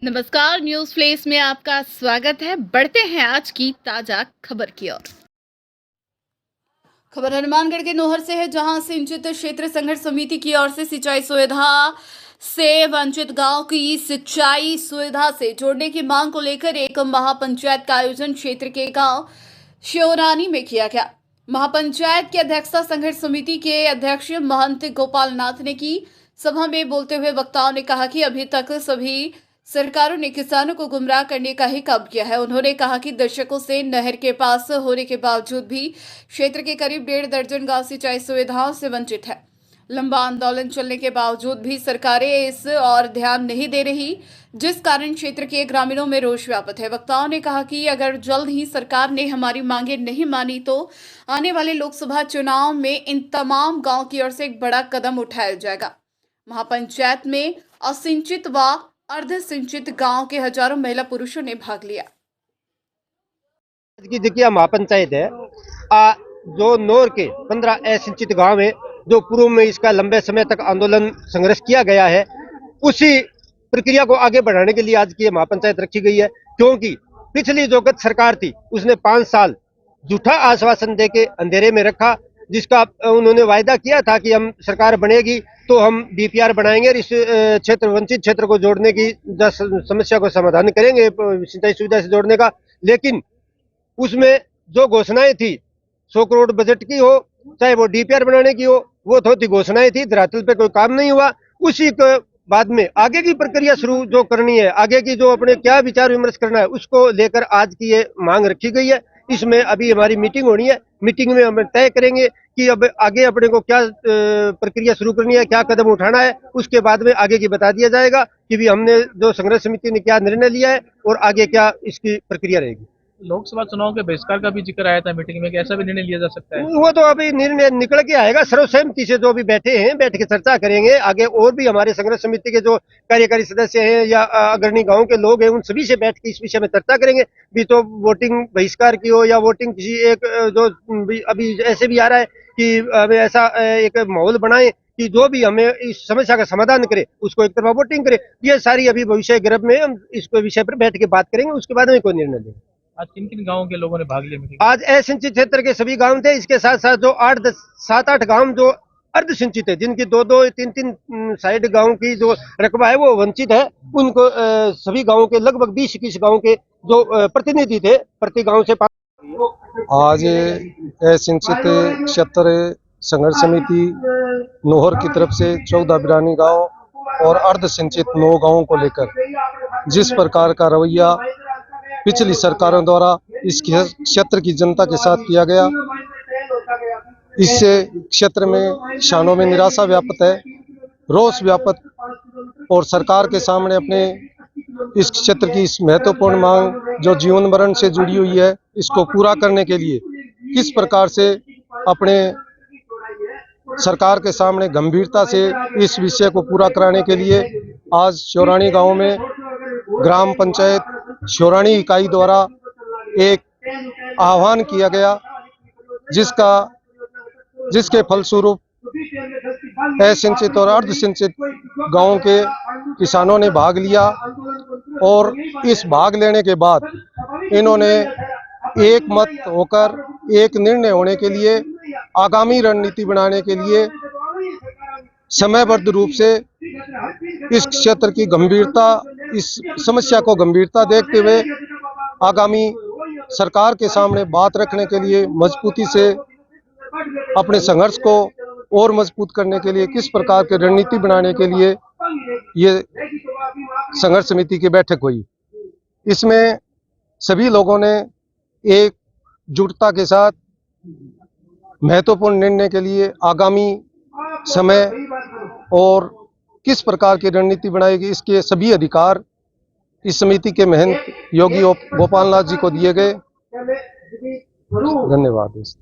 नमस्कार, news flesh में आपका स्वागत है। बढ़ते हैं आज की ताजा खबर की ओर। खबर हनुमानगढ़ के नोहर से है, जहां सिंचित क्षेत्र संघर्ष समिति की ओर से सिंचाई सुविधा से वंचित गांव की सिंचाई सुविधा से जोड़ने की मांग को लेकर एक महापंचायत का आयोजन क्षेत्र के गांव श्योरानी में किया गया। महापंचायत की अध्यक्षता संघर्ष समिति के अध्यक्ष महंत गोपाल नाथ ने की। सभा में बोलते हुए वक्ताओं ने कहा कि अभी तक सभी सरकारों ने किसानों को गुमराह करने का ही काम किया है। उन्होंने कहा कि दशकों से नहर के पास होने के बावजूद भी क्षेत्र के करीब 1.5 दर्जन गांव सिंचाई सुविधाओं से वंचित है। लंबा आंदोलन चलने के बावजूद भी सरकारें इस और ध्यान नहीं दे रही, जिस कारण क्षेत्र के ग्रामीणों में रोष व्याप्त है। वक्ताओं ने कहा कि अगर जल्द ही सरकार ने हमारी मांगे नहीं मानी तो आने वाले लोकसभा चुनाव में इन तमाम गांव की ओर से एक बड़ा कदम उठाया जाएगा। महापंचायत में असिंचित व अर्ध सिंचित गांव के हजारों महिला पुरुषों ने भाग लिया। की जिकिया महापंचायत है, जो नोर के 15 असिंचित गांव है, जो पूर्व में इसका लंबे समय तक आंदोलन संघर्ष किया गया है, उसी प्रक्रिया को आगे बढ़ाने के लिए आज की महापंचायत रखी गई है। क्योंकि पिछली जो गत सरकार थी उसने 5 साल झूठा आश्वासन देके अंधेरे में रखा, जिसका उन्होंने वायदा किया था कि हम सरकार बनेगी तो हम डीपीआर बनाएंगे और इस क्षेत्र वंचित क्षेत्र को जोड़ने की समस्या को समाधान करेंगे, सिंचाई सुविधा से जोड़ने का। लेकिन उसमें जो घोषणाएं थी 100 करोड़ बजट की हो, चाहे वो डीपीआर बनाने की हो, वो थोड़ी घोषणाएं थी, धरातल पे कोई काम नहीं हुआ। उसी के बाद में आगे की प्रक्रिया शुरू जो करनी है, आगे की जो अपने क्या विचार विमर्श करना है, उसको लेकर आज की ये मांग रखी गई है। इसमें अभी हमारी मीटिंग होनी है। मीटिंग में हम तय करेंगे कि अब आगे अपने को क्या प्रक्रिया शुरू करनी है, क्या कदम उठाना है। उसके बाद में आगे की बता दिया जाएगा कि भी हमने जो संघर्ष समिति ने क्या निर्णय लिया है और आगे क्या इसकी प्रक्रिया रहेगी। लोकसभा चुनाव के बहिष्कार का भी जिक्र आया था मीटिंग में, कैसा भी निर्णय लिया जा सकता है? वो तो अभी निर्णय निकल के आएगा। सर्वसहमति से जो भी बैठे हैं, बैठ के चर्चा करेंगे। आगे और भी हमारे संघर्ष समिति के जो कार्यकारी सदस्य हैं या अग्रणी गांव के लोग हैं, उन सभी से बैठ के इस विषय में चर्चा करेंगे। भी तो वोटिंग बहिष्कार की हो या वोटिंग किसी एक जो अभी ऐसे भी आ रहा है कि हमें ऐसा एक माहौल बनाए कि जो भी हमें इस समस्या का समाधान करे उसको एक तरफा वोटिंग करे। ये सारी अभी भविष्य गर्भ में हम इसको विषय पर बैठ के बात करेंगे, उसके बाद में कोई निर्णय लेंगे। आज किन किन गांवों के लोगों ने भाग लिया मीटिंग? आज असिंचित क्षेत्र के सभी गांव थे। इसके साथ साथ जो 7-8 गांव जो अर्ध सिंचित है, जिनकी 2-2 3-3 साइड गांव की जो रकबा है वो वंचित है, उनको सभी गांवों के लगभग 20-21 गांव के जो प्रतिनिधि थे, प्रति गांव से आज असिंचित क्षेत्र संघर्ष समिति नोहर की तरफ से 14 बिरानी गांव और अर्ध सिंचित 9 गांवों को लेकर जिस प्रकार का रवैया पिछली सरकारों द्वारा इस क्षेत्र की जनता के साथ किया गया, इससे क्षेत्र में किसानों में निराशा व्याप्त है, रोष व्याप्त। और सरकार के सामने अपने इस क्षेत्र की इस महत्वपूर्ण मांग जो जीवन मरण से जुड़ी हुई है, इसको पूरा करने के लिए किस प्रकार से अपने सरकार के सामने गंभीरता से इस विषय को पूरा कराने के लिए आज श्योरानी गांव में ग्राम पंचायत श्योरानी इकाई द्वारा एक आह्वान किया गया, जिसके फलस्वरूप असिंचित और अर्ध सिंचित गांवों के किसानों ने भाग लिया। और इस भाग लेने के बाद इन्होंने एक मत होकर एक निर्णय होने के लिए आगामी रणनीति बनाने के लिए समयबद्ध रूप से इस क्षेत्र की गंभीरता, इस समस्या को गंभीरता देखते हुए आगामी सरकार के सामने बात रखने के लिए मजबूती से अपने संघर्ष को और मजबूत करने के लिए किस प्रकार की रणनीति बनाने के लिए ये संघर्ष समिति की बैठक हुई। इसमें सभी लोगों ने एकजुटता के साथ महत्वपूर्ण निर्णय के लिए आगामी समय और किस प्रकार की रणनीति बनाएगी, इसके सभी अधिकार इस समिति के महंत योगी गोपाल नाथ जी को दिए गए। धन्यवाद।